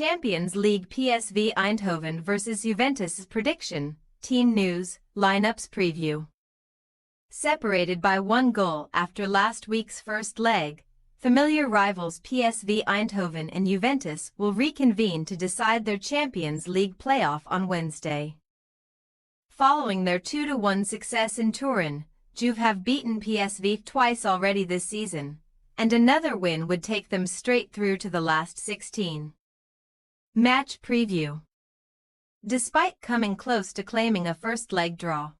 Champions League PSV Eindhoven vs Juventus prediction, team news, lineups preview. Separated by one goal after last week's first leg, familiar rivals PSV Eindhoven and Juventus will reconvene to decide their Champions League playoff on Wednesday. Following their 2-1 success in Turin, Juve have beaten PSV twice already this season, and another win would take them straight through to the last 16. Match preview. Despite coming close to claiming a first-leg draw,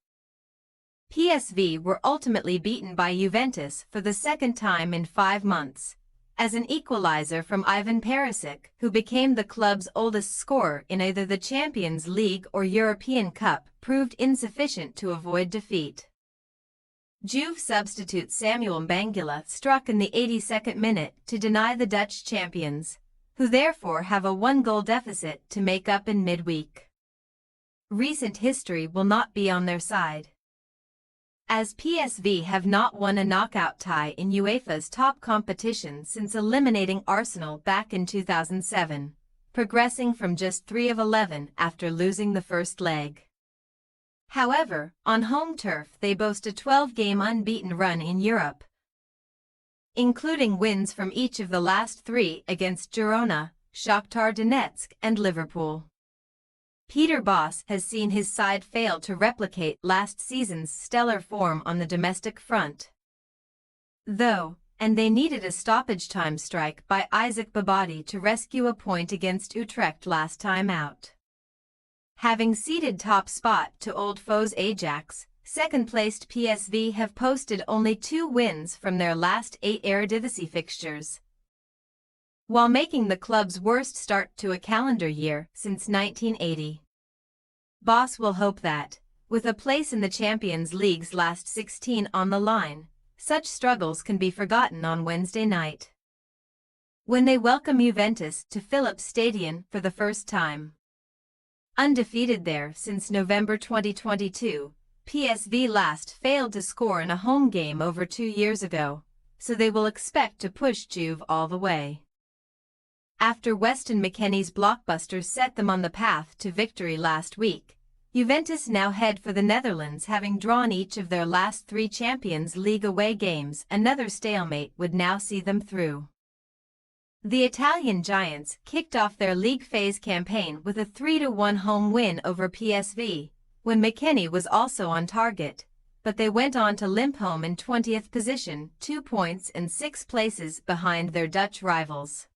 PSV were ultimately beaten by Juventus for the second time in 5 months, as an equalizer from Ivan Perisic, who became the club's oldest scorer in either the Champions League or European Cup, proved insufficient to avoid defeat. Juve substitute Samuel Mbangula struck in the 82nd minute to deny the Dutch champions, who therefore have a 1-goal deficit to make up in midweek. Recent history will not be on their side, as PSV have not won a knockout tie in UEFA's top competition since eliminating Arsenal back in 2007, progressing from just 3 of 11 after losing the first leg. However, on home turf they boast a 12-game unbeaten run in Europe, including wins from each of the last 3 against Girona, Shakhtar Donetsk and Liverpool. Peter Bosz has seen his side fail to replicate last season's stellar form on the domestic front, and they needed a stoppage-time strike by Isaac Babadi to rescue a point against Utrecht last time out. Having ceded top spot to old foes Ajax, second-placed PSV have posted only 2 wins from their last 8 Eredivisie fixtures, while making the club's worst start to a calendar year since 1980. Bosz will hope that, with a place in the Champions League's last 16 on the line, such struggles can be forgotten on Wednesday night, when they welcome Juventus to Philips Stadion for the first time. Undefeated there since November 2022, PSV last failed to score in a home game over 2 years ago, so they will expect to push Juve all the way. After Weston McKennie's blockbusters set them on the path to victory last week, Juventus now head for the Netherlands, having drawn each of their last 3 Champions League away games. Another stalemate would now see them through. The Italian Giants kicked off their league phase campaign with a 3-1 home win over PSV, when McKennie was also on target, but they went on to limp home in 20th position, 2 points and 6 places behind their Dutch rivals.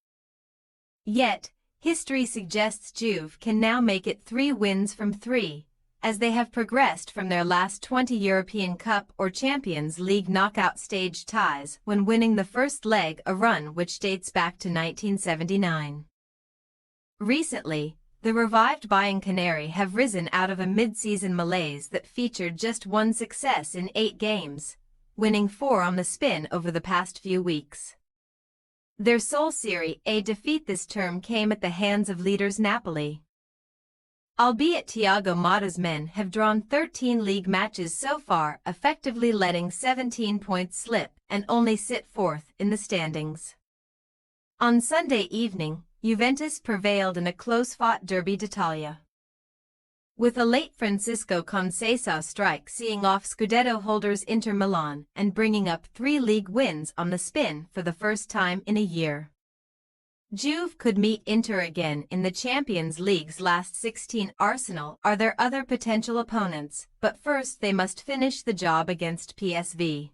Yet, history suggests Juve can now make it 3 wins from 3, as they have progressed from their last 20 European Cup or Champions League knockout stage ties when winning the first leg, a run which dates back to 1979. Recently, the revived Bayern Canary have risen out of a mid-season malaise that featured just 1 success in 8 games, winning 4 on the spin over the past few weeks. Their sole Serie A defeat this term came at the hands of leaders Napoli. Albeit Thiago Motta's men have drawn 13 league matches so far, effectively letting 17 points slip and only sit 4th in the standings. On Sunday evening, Juventus prevailed in a close-fought Derby d'Italia, with a late Francisco Conceição strike seeing off Scudetto holders Inter Milan and bringing up 3 league wins on the spin for the first time in a year. Juve could meet Inter again in the Champions League's last 16. Arsenal are their other potential opponents, but first they must finish the job against PSV.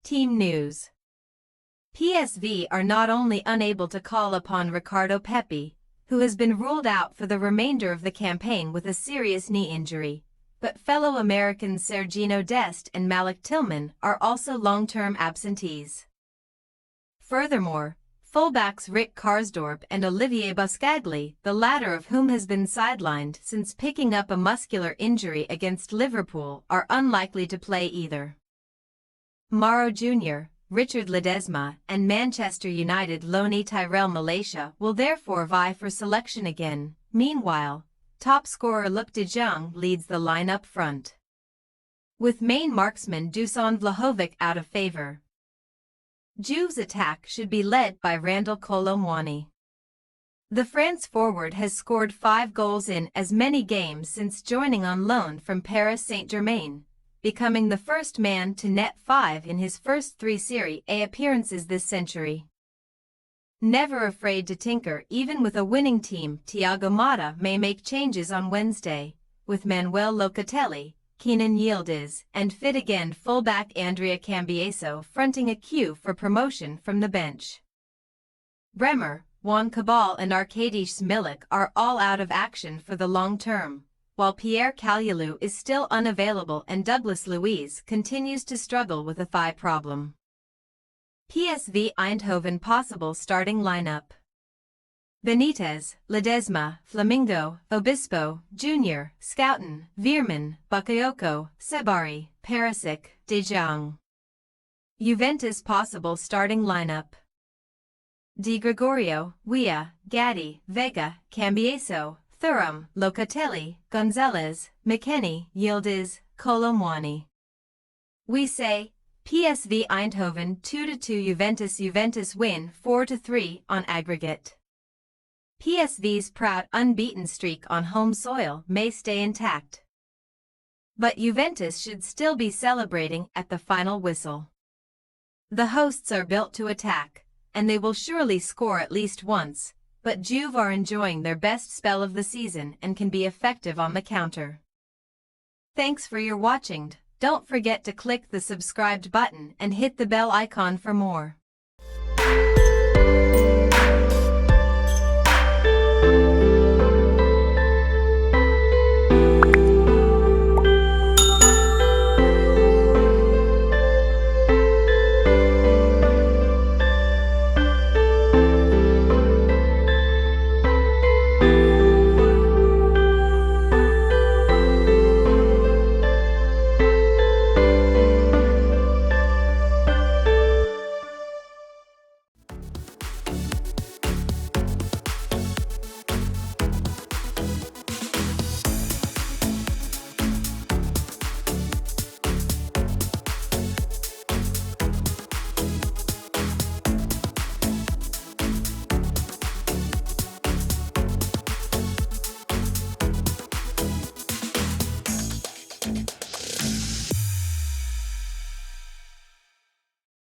Team news. PSV are not only unable to call upon Ricardo Pepi, who has been ruled out for the remainder of the campaign with a serious knee injury, but fellow Americans Sergiño Dest and Malik Tillman are also long-term absentees. Furthermore, fullbacks Rick Karsdorp and Olivier Buscagli, the latter of whom has been sidelined since picking up a muscular injury against Liverpool, are unlikely to play either. Mauro Jr., Richard Ledesma, and Manchester United loanee Tyrell Malacia will therefore vie for selection again. Meanwhile, top scorer Luuk de Jong leads the line up front, with main marksman Dusan Vlahovic out of favour. Juve's attack should be led by Randal Kolo Muani. The France forward has scored 5 goals in as many games since joining on loan from Paris Saint-Germain, becoming the first man to net 5 in his first 3 Serie A appearances this century. Never afraid to tinker even with a winning team, Thiago Motta may make changes on Wednesday, with Manuel Locatelli, Kenan Yildiz, and fit-again fullback Andrea Cambiaso fronting a queue for promotion from the bench. Bremer, Juan Cabal and Arkadiusz Milik are all out of action for the long term, while Pierre Kalulu is still unavailable and Douglas Luiz continues to struggle with a thigh problem. PSV Eindhoven possible starting lineup: Benitez, Ledesma, Flamingo, Obispo, Jr., Schouten, Veerman, Bakayoko, Sabari, Perisic, De Jong. Juventus possible starting lineup: Di Gregorio, Weah, Gatti, Vega, Cambiaso, Thuram, Locatelli, Gonzalez, McKennie, Yildiz, Kolo Muani. We say PSV Eindhoven 2-2 Juventus win 4-3 on aggregate. PSV's proud unbeaten streak on home soil may stay intact, but Juventus should still be celebrating at the final whistle. The hosts are built to attack, and they will surely score at least once, but Juve are enjoying their best spell of the season and can be effective on the counter. Thanks for your watching. Don't forget to click the subscribed button and hit the bell icon for more.